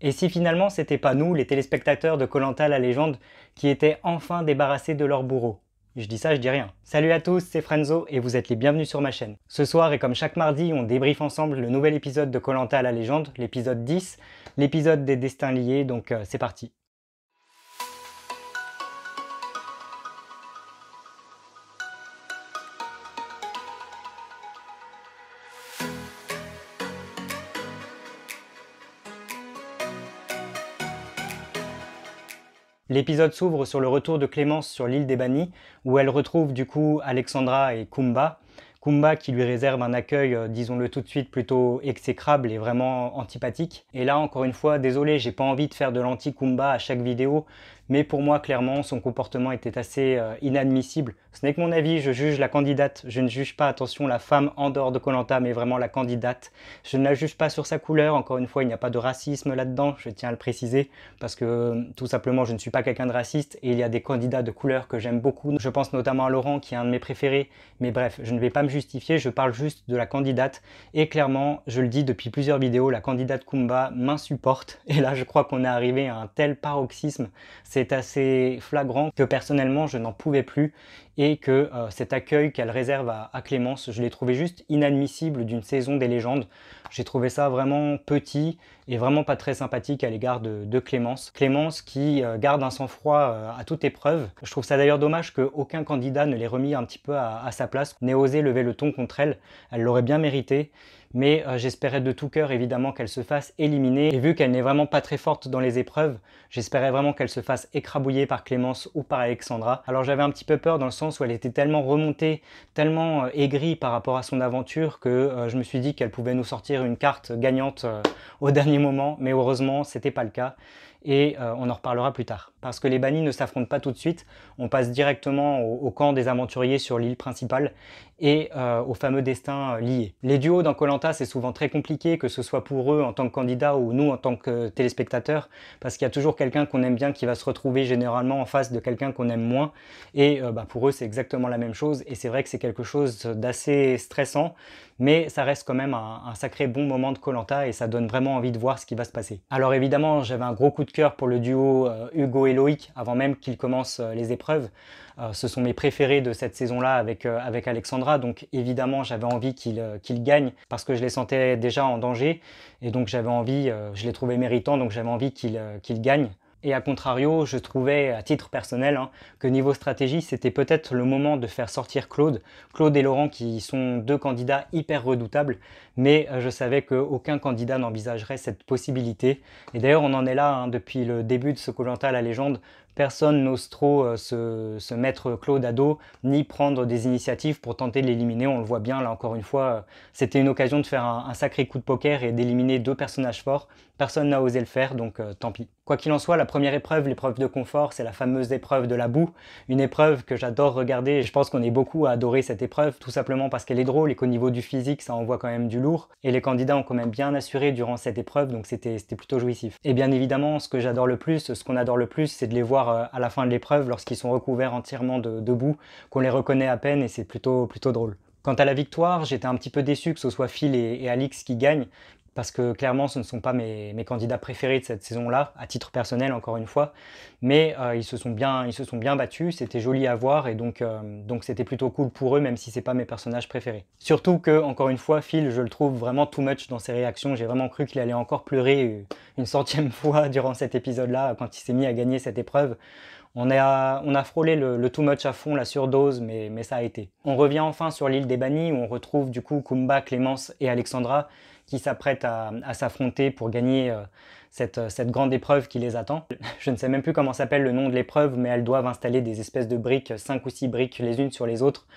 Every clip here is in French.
Et si finalement c'était pas nous, les téléspectateurs de koh la légende, qui étaient enfin débarrassés de leur bourreau? Je dis ça, je dis rien. Salut à tous, c'est Frenzo et vous êtes les bienvenus sur ma chaîne. Ce soir et comme chaque mardi, on débriefe ensemble le nouvel épisode de koh la légende, l'épisode 10, l'épisode des destins liés, donc c'est parti. L'épisode s'ouvre sur le retour de Clémence sur l'île des Bannis, où elle retrouve du coup Alexandra et Kumba. Kumba qui lui réserve un accueil, disons-le tout de suite, plutôt exécrable et vraiment antipathique. Et là, encore une fois, désolé, j'ai pas envie de faire de l'anti-Kumba à chaque vidéo, mais pour moi, clairement, son comportement était assez inadmissible. Ce n'est que mon avis, je juge la candidate, je ne juge pas, attention, la femme en dehors de koh mais vraiment la candidate. Je ne la juge pas sur sa couleur, encore une fois, il n'y a pas de racisme là-dedans, je tiens à le préciser, parce que tout simplement, je ne suis pas quelqu'un de raciste, et il y a des candidats de couleur que j'aime beaucoup. Je pense notamment à Laurent, qui est un de mes préférés, mais bref, je ne vais pas me justifier, je parle juste de la candidate, et clairement, je le dis depuis plusieurs vidéos, la candidate Kumba m'insupporte, et là, je crois qu'on est arrivé à un tel paroxysme, c'est assez flagrant que personnellement, je n'en pouvais plus, et que cet accueil qu'elle réserve à Clémence, je l'ai trouvé juste inadmissible d'une saison des légendes. J'ai trouvé ça vraiment petit et vraiment pas très sympathique à l'égard de Clémence. Clémence qui garde un sang-froid à toute épreuve. Je trouve ça d'ailleurs dommage qu'aucun candidat ne l'ait remis un petit peu à sa place, n'ait osé lever le ton contre elle. Elle l'aurait bien mérité. Mais j'espérais de tout cœur évidemment qu'elle se fasse éliminer. Et vu qu'elle n'est vraiment pas très forte dans les épreuves, j'espérais vraiment qu'elle se fasse écrabouiller par Clémence ou par Alexandra. Alors j'avais un petit peu peur dans le sens où elle était tellement remontée, tellement aigrie par rapport à son aventure que je me suis dit qu'elle pouvait nous sortir une carte gagnante au dernier moment. Mais heureusement, c'était pas le cas. Et on en reparlera plus tard. Parce que les bannis ne s'affrontent pas tout de suite, on passe directement au camp des aventuriers sur l'île principale et au fameux destin lié. Les duos dans koh c'est souvent très compliqué, que ce soit pour eux en tant que candidats ou nous en tant que téléspectateurs, parce qu'il y a toujours quelqu'un qu'on aime bien qui va se retrouver généralement en face de quelqu'un qu'on aime moins, et pour eux c'est exactement la même chose, et c'est vrai que c'est quelque chose d'assez stressant, mais ça reste quand même un sacré bon moment de koh et ça donne vraiment envie de voir ce qui va se passer. Alors évidemment, j'avais un gros coup de cœur pour le duo Hugo et Loïc avant même qu'ils commencent les épreuves. Ce sont mes préférés de cette saison-là avec Alexandra, donc évidemment j'avais envie qu'ils gagnent parce que je les sentais déjà en danger, et donc j'avais envie, je les trouvais méritants, donc j'avais envie qu'ils gagnent. Et à contrario, je trouvais, à titre personnel, que niveau stratégie, c'était peut-être le moment de faire sortir Claude. Claude et Laurent qui sont deux candidats hyper redoutables, mais je savais qu'aucun candidat n'envisagerait cette possibilité. Et d'ailleurs, on en est là, depuis le début de ce koh la légende. Personne n'ose trop se mettre Claude à dos, ni prendre des initiatives pour tenter de l'éliminer. On le voit bien, là encore une fois, c'était une occasion de faire un sacré coup de poker et d'éliminer deux personnages forts. Personne n'a osé le faire, donc tant pis. Quoi qu'il en soit, la première épreuve, l'épreuve de confort, c'est la fameuse épreuve de la boue. Une épreuve que j'adore regarder, et je pense qu'on est beaucoup à adorer cette épreuve, tout simplement parce qu'elle est drôle et qu'au niveau du physique, ça envoie quand même du lourd. Et les candidats ont quand même bien assuré durant cette épreuve, donc c'était plutôt jouissif. Et bien évidemment, ce que j'adore le plus, ce qu'on adore le plus, c'est de les voir à la fin de l'épreuve, lorsqu'ils sont recouverts entièrement de boue, qu'on les reconnaît à peine, et c'est plutôt drôle. Quant à la victoire, j'étais un petit peu déçu que ce soit Phil et Alix qui gagnent, parce que clairement ce ne sont pas mes candidats préférés de cette saison-là, à titre personnel encore une fois, mais ils se sont bien battus, c'était joli à voir, et donc c'était plutôt cool pour eux, même si c'est pas mes personnages préférés. Surtout que, encore une fois, Phil, je le trouve vraiment too much dans ses réactions, j'ai vraiment cru qu'il allait encore pleurer une centième fois durant cet épisode-là, quand il s'est mis à gagner cette épreuve. On a frôlé le too much à fond, la surdose, mais ça a été. On revient enfin sur l'île des bannis, où on retrouve du coup Kumba, Clémence et Alexandra, qui s'apprêtent à s'affronter pour gagner cette grande épreuve qui les attend. Je ne sais même plus comment s'appelle le nom de l'épreuve, mais elles doivent installer des espèces de briques, 5 ou 6 briques les unes sur les autres,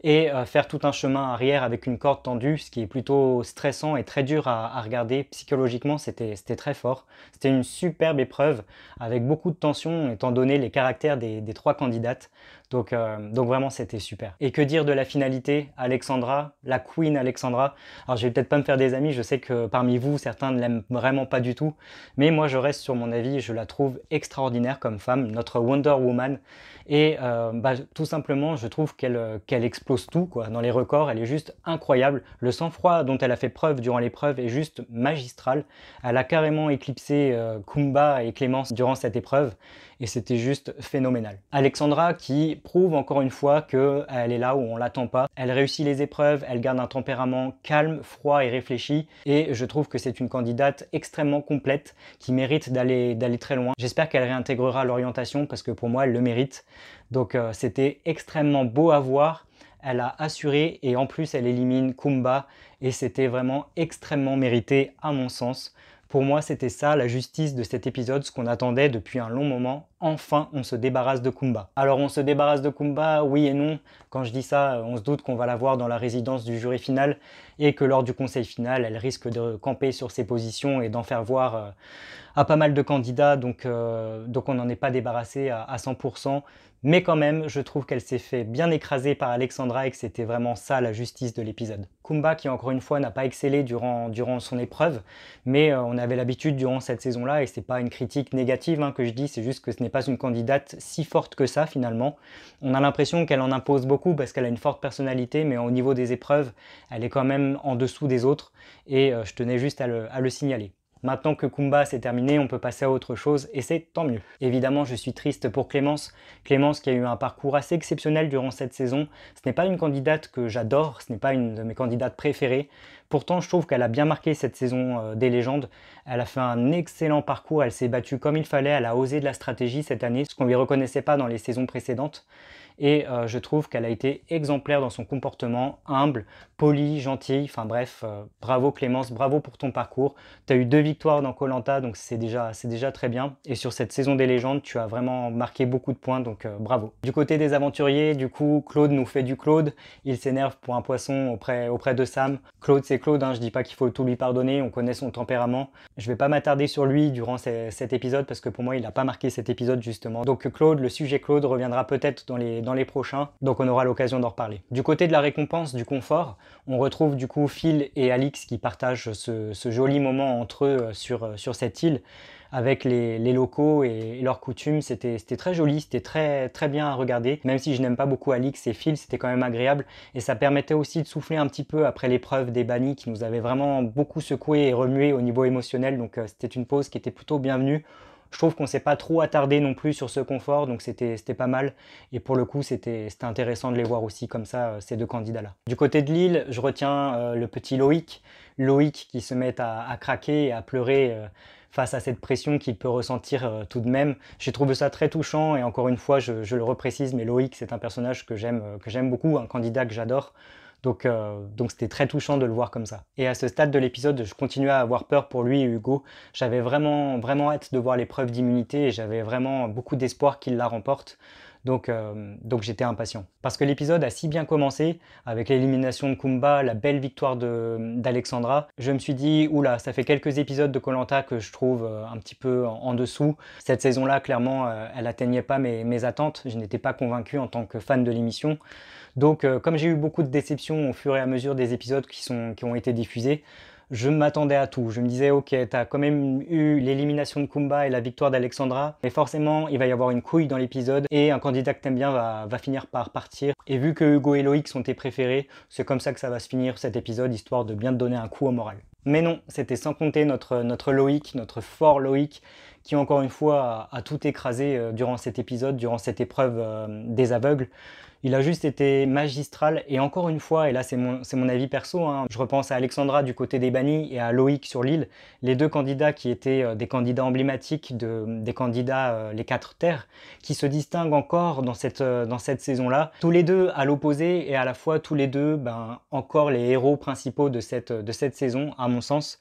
et faire tout un chemin arrière avec une corde tendue, ce qui est plutôt stressant et très dur à regarder. Psychologiquement, c'était très fort. C'était une superbe épreuve, avec beaucoup de tension, étant donné les caractères des trois candidates. Donc vraiment, c'était super. Et que dire de la finalité, Alexandra, la Queen Alexandra. Alors je vais peut-être pas me faire des amis, je sais que parmi vous, certains ne l'aiment vraiment pas du tout, mais moi je reste sur mon avis, je la trouve extraordinaire comme femme, notre Wonder Woman. Et tout simplement, je trouve qu'elle explose tout, quoi. Dans les records, elle est juste incroyable. Le sang-froid dont elle a fait preuve durant l'épreuve est juste magistral. Elle a carrément éclipsé Kumba et Clémence durant cette épreuve et c'était juste phénoménal. Alexandra qui prouve encore une fois qu'elle est là où on l'attend pas. Elle réussit les épreuves, elle garde un tempérament calme, froid et réfléchi et je trouve que c'est une candidate extrêmement complète qui mérite d'aller très loin. J'espère qu'elle réintégrera l'orientation parce que pour moi elle le mérite. Donc c'était extrêmement beau à voir. Elle a assuré et en plus elle élimine Kumba et c'était vraiment extrêmement mérité à mon sens. Pour moi, c'était ça la justice de cet épisode, ce qu'on attendait depuis un long moment. Enfin, on se débarrasse de Kumba. Alors, on se débarrasse de Kumba, oui et non. Quand je dis ça, on se doute qu'on va la voir dans la résidence du jury final et que lors du conseil final, elle risque de camper sur ses positions et d'en faire voir à pas mal de candidats. Donc on n'en est pas débarrassé à 100%. Mais quand même, je trouve qu'elle s'est fait bien écraser par Alexandra et que c'était vraiment ça la justice de l'épisode. Kumba, qui encore une fois n'a pas excellé durant son épreuve, mais on avait l'habitude durant cette saison-là, et c'est pas une critique négative que je dis, c'est juste que ce n'est pas une candidate si forte que ça finalement. On a l'impression qu'elle en impose beaucoup parce qu'elle a une forte personnalité, mais au niveau des épreuves, elle est quand même en dessous des autres, et je tenais juste à le signaler. Maintenant que Kumba c'est terminé, on peut passer à autre chose et c'est tant mieux. Évidemment, je suis triste pour Clémence. Clémence qui a eu un parcours assez exceptionnel durant cette saison. Ce n'est pas une candidate que j'adore, ce n'est pas une de mes candidates préférées. Pourtant, je trouve qu'elle a bien marqué cette saison des légendes. Elle a fait un excellent parcours, elle s'est battue comme il fallait, elle a osé de la stratégie cette année, ce qu'on lui reconnaissait pas dans les saisons précédentes. Et je trouve qu'elle a été exemplaire dans son comportement, humble, polie, gentille, enfin bref, bravo Clémence, bravo pour ton parcours. Tu as eu 2 victoires dans koh donc c'est déjà très bien. Et sur cette saison des légendes, tu as vraiment marqué beaucoup de points, donc bravo. Du côté des aventuriers, du coup, Claude nous fait du Claude. Il s'énerve pour un poisson auprès de Sam. Claude, c'est Claude, je dis pas qu'il faut tout lui pardonner, on connaît son tempérament. Je vais pas m'attarder sur lui durant cet épisode parce que pour moi, il n'a pas marqué cet épisode justement. Donc Claude, le sujet Claude reviendra peut-être dans les prochains, donc on aura l'occasion d'en reparler. Du côté de la récompense, du confort, on retrouve du coup Phil et Alix qui partagent ce joli moment entre eux sur cette île avec les locaux et leurs coutumes. C'était très joli, c'était très bien à regarder. Même si je n'aime pas beaucoup Alix et Phil, c'était quand même agréable et ça permettait aussi de souffler un petit peu après l'épreuve des bannis qui nous avait vraiment beaucoup secoué et remué au niveau émotionnel. Donc c'était une pause qui était plutôt bienvenue. Je trouve qu'on s'est pas trop attardé non plus sur ce confort, donc c'était pas mal. Et pour le coup, c'était intéressant de les voir aussi comme ça, ces 2 candidats-là. Du côté de Lille, je retiens le petit Loïc. Loïc qui se met à craquer et à pleurer face à cette pression qu'il peut ressentir tout de même. J'ai trouvé ça très touchant et encore une fois, je le reprécise, mais Loïc, c'est un personnage que j'aime beaucoup, un candidat que j'adore. Donc c'était très touchant de le voir comme ça. Et à ce stade de l'épisode, je continuais à avoir peur pour lui et Hugo. J'avais vraiment hâte de voir l'épreuve d'immunité et j'avais vraiment beaucoup d'espoir qu'il la remporte. Donc j'étais impatient. Parce que l'épisode a si bien commencé, avec l'élimination de Kumba, la belle victoire d'Alexandra, je me suis dit, oula, ça fait quelques épisodes de koh que je trouve un petit peu en dessous. Cette saison-là, clairement, elle atteignait pas mes attentes. Je n'étais pas convaincu en tant que fan de l'émission. Donc, comme j'ai eu beaucoup de déceptions au fur et à mesure des épisodes qui ont été diffusés, je m'attendais à tout. Je me disais, ok, t'as quand même eu l'élimination de Kumba et la victoire d'Alexandra, mais forcément, il va y avoir une couille dans l'épisode et un candidat que t'aimes bien va finir par partir. Et vu que Hugo et Loïc sont tes préférés, c'est comme ça que ça va se finir cet épisode, histoire de bien te donner un coup au moral. Mais non, c'était sans compter notre Loïc, notre fort Loïc, qui encore une fois a tout écrasé durant cet épisode, durant cette épreuve des aveugles. Il a juste été magistral et encore une fois, et là c'est mon avis perso, je repense à Alexandra du côté des bannis et à Loïc sur l'île, les 2 candidats qui étaient des candidats emblématiques des candidats les 4 terres, qui se distinguent encore dans cette saison-là. Tous les 2 à l'opposé et à la fois tous les 2 encore les héros principaux de cette saison à mon sens.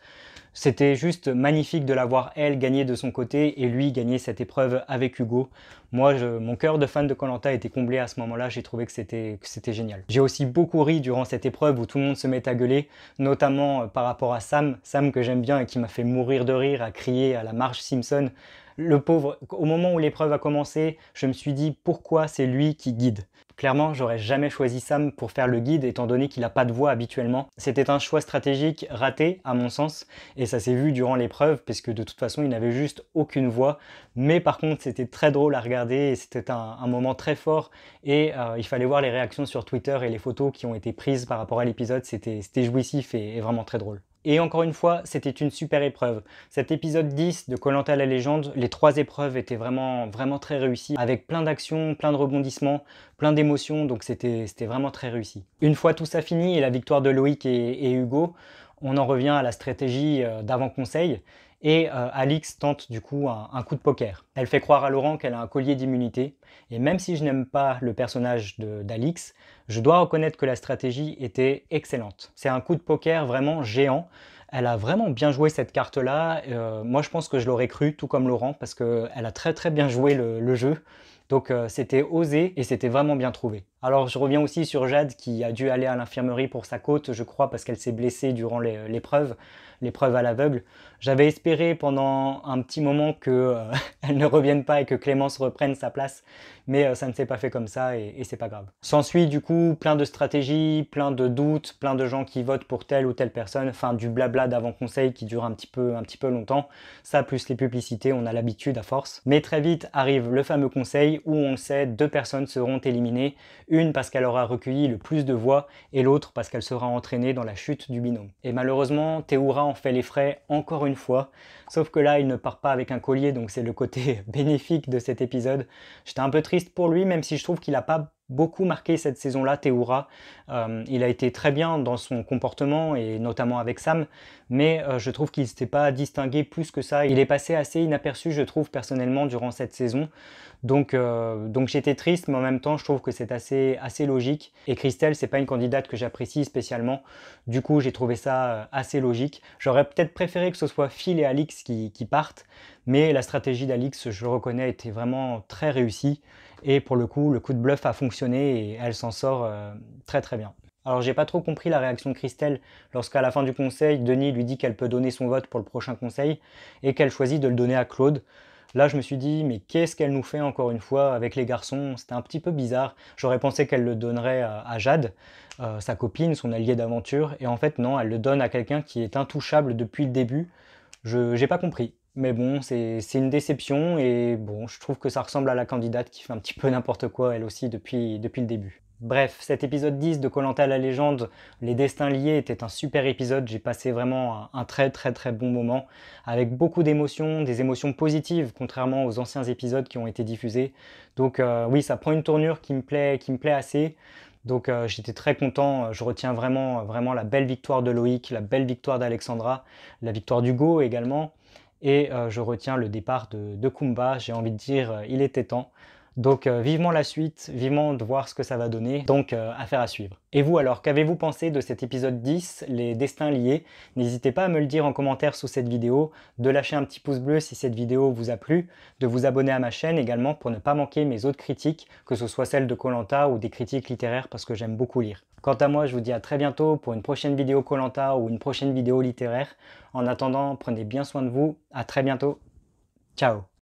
C'était juste magnifique de la voir elle gagner de son côté et lui gagner cette épreuve avec Hugo. Moi, mon cœur de fan de koh était comblé à ce moment-là, j'ai trouvé que c'était génial. J'ai aussi beaucoup ri durant cette épreuve où tout le monde se met à gueuler, notamment par rapport à Sam que j'aime bien et qui m'a fait mourir de rire, à crier à la Marge Simpson. Le pauvre, au moment où l'épreuve a commencé, je me suis dit pourquoi c'est lui qui guide. Clairement, j'aurais jamais choisi Sam pour faire le guide étant donné qu'il n'a pas de voix habituellement. C'était un choix stratégique raté à mon sens et ça s'est vu durant l'épreuve parce que de toute façon il n'avait juste aucune voix. Mais par contre c'était très drôle à regarder et c'était un moment très fort et il fallait voir les réactions sur Twitter et les photos qui ont été prises par rapport à l'épisode. C'était jouissif et vraiment très drôle. Et encore une fois, c'était une super épreuve. Cet épisode 10 de koh la légende, les 3 épreuves étaient vraiment très réussies, avec plein d'actions, plein de rebondissements, plein d'émotions, donc c'était vraiment très réussi. Une fois tout ça fini et la victoire de Loïc et Hugo, on en revient à la stratégie d'avant-conseil, et Alix tente du coup un coup de poker. Elle fait croire à Laurent qu'elle a un collier d'immunité, et même si je n'aime pas le personnage d'Alix, je dois reconnaître que la stratégie était excellente. C'est un coup de poker vraiment géant. Elle a vraiment bien joué cette carte-là. Moi, je pense que je l'aurais cru, tout comme Laurent, parce qu'elle a très bien joué le jeu. Donc c'était osé et c'était vraiment bien trouvé. Alors je reviens aussi sur Jade qui a dû aller à l'infirmerie pour sa côte, je crois, parce qu'elle s'est blessée durant l'épreuve à l'aveugle. J'avais espéré pendant un petit moment que elle ne revienne pas et que Clémence reprenne sa place, mais ça ne s'est pas fait comme ça et c'est pas grave. S'ensuit du coup plein de stratégies, plein de doutes, plein de gens qui votent pour telle ou telle personne, enfin du blabla d'avant-conseil qui dure un petit peu longtemps. Ça plus les publicités, on a l'habitude à force. Mais très vite arrive le fameux conseil où on le sait, 2 personnes seront éliminées, une parce qu'elle aura recueilli le plus de voix et l'autre parce qu'elle sera entraînée dans la chute du binôme. Et malheureusement, Théoura en fait les frais encore une fois, sauf que là il ne part pas avec un collier, donc c'est le côté bénéfique de cet épisode. J'étais un peu triste pour lui, même si je trouve qu'il n'a pas beaucoup marqué cette saison-là, Théoura. Il a été très bien dans son comportement et notamment avec Sam, mais je trouve qu'il ne s'était pas distingué plus que ça. Il est passé assez inaperçu, je trouve, personnellement, durant cette saison. Donc j'étais triste, mais en même temps, je trouve que c'est assez logique. Et Christelle, c'est pas une candidate que j'apprécie spécialement. Du coup, j'ai trouvé ça assez logique. J'aurais peut-être préféré que ce soit Phil et Alix qui partent, mais la stratégie d'Alix, je le reconnais, était vraiment très réussie. Et pour le coup de bluff a fonctionné et elle s'en sort très bien. Alors j'ai pas trop compris la réaction de Christelle lorsqu'à la fin du conseil, Denis lui dit qu'elle peut donner son vote pour le prochain conseil et qu'elle choisit de le donner à Claude. Là je me suis dit mais qu'est-ce qu'elle nous fait encore une fois avec les garçons? C'était un petit peu bizarre. J'aurais pensé qu'elle le donnerait à Jade, sa copine, son allié d'aventure, et en fait non, elle le donne à quelqu'un qui est intouchable depuis le début. J'ai pas compris. Mais bon, c'est une déception et bon, je trouve que ça ressemble à la candidate qui fait un petit peu n'importe quoi elle aussi depuis le début. Bref, cet épisode 10 de koh la légende, les destins liés, était un super épisode. J'ai passé vraiment un très bon moment avec beaucoup d'émotions, des émotions positives contrairement aux anciens épisodes qui ont été diffusés. Donc oui, ça prend une tournure qui me plaît assez. Donc j'étais très content, je retiens vraiment la belle victoire de Loïc, la belle victoire d'Alexandra, la victoire d'Hugo également, et je retiens le départ de Kumba. J'ai envie de dire, il était temps. Donc vivement la suite, vivement de voir ce que ça va donner, donc affaire à suivre. Et vous alors, qu'avez-vous pensé de cet épisode 10, les destins liés? N'hésitez pas à me le dire en commentaire sous cette vidéo, de lâcher un petit pouce bleu si cette vidéo vous a plu, de vous abonner à ma chaîne également pour ne pas manquer mes autres critiques, que ce soit celles de koh ou des critiques littéraires parce que j'aime beaucoup lire. Quant à moi, je vous dis à très bientôt pour une prochaine vidéo koh ou une prochaine vidéo littéraire. En attendant, prenez bien soin de vous, à très bientôt, ciao!